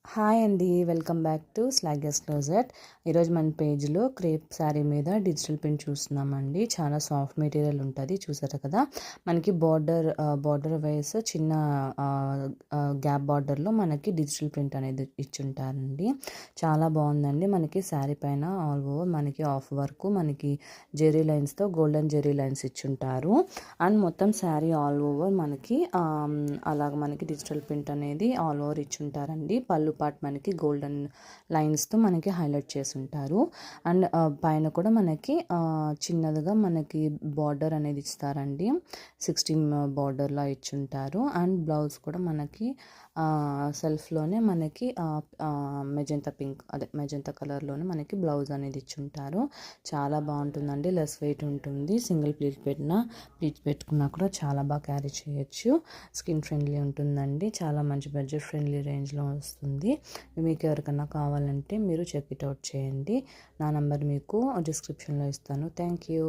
Hi అండి, welcome back to స్లాగస్ closet. ఈరోజు మన పేజ్లో క్రేప్ శారీ మీద డిజిటల్ ప్రింట్ చూస్తున్నామండి. చాలా సాఫ్ట్ మెటీరియల్ ఉంటుంది, చూసారు కదా. మనకి బార్డర్ వైస్ చిన్న గ్యాప్ బార్డర్లో మనకి డిజిటల్ ప్రింట్ అనేది ఇచ్చుంటారండి. చాలా బాగుందండి. మనకి శారీ పైన ఆల్ ఓవర్ మనకి ఆఫ్ వర్క్, మనకి జెరీ లైన్స్తో గోల్డెన్ జెరీ లైన్స్ ఇచ్చుంటారు. అండ్ మొత్తం శారీ ఆల్ ఓవర్ మనకి అలాగ మనకి డిజిటల్ ప్రింట్ అనేది ఆల్ ఓవర్ ఇచ్చుంటారండి. పళ్ళు పార్ట్ మనకి గోల్డెన్ లైన్స్తో మనకి హైలైట్ చేసి ఉంటారు. అండ్ పైన కూడా మనకి చిన్నదిగా మనకి బార్డర్ అనేది ఇస్తారండి. 16 బార్డర్లా ఇచ్చుంటారు. అండ్ బ్లౌజ్ కూడా మనకి సెల్ఫ్లోనే మనకి మెజంతా పింక్, మెజంతా కలర్లోనే మనకి బ్లౌజ్ అనేది ఇచ్చుంటారు. చాలా బాగుంటుందండి. లెస్ వెయిట్ ఉంటుంది. సింగిల్ ప్లీట్ పెట్టుకున్నా కూడా చాలా బాగా క్యారీ చేయొచ్చు. స్కిన్ ఫ్రెండ్లీ ఉంటుందండి. చాలా మంచి బడ్జెట్ ఫ్రెండ్లీ రేంజ్లో వస్తుంది. మీకు ఎవరికైనా కావాలంటే మీరు చెక్ ఇట్ అవుట్ చేయండి. నా నంబర్ మీకు డిస్క్రిప్షన్లో ఇస్తాను. Thank you.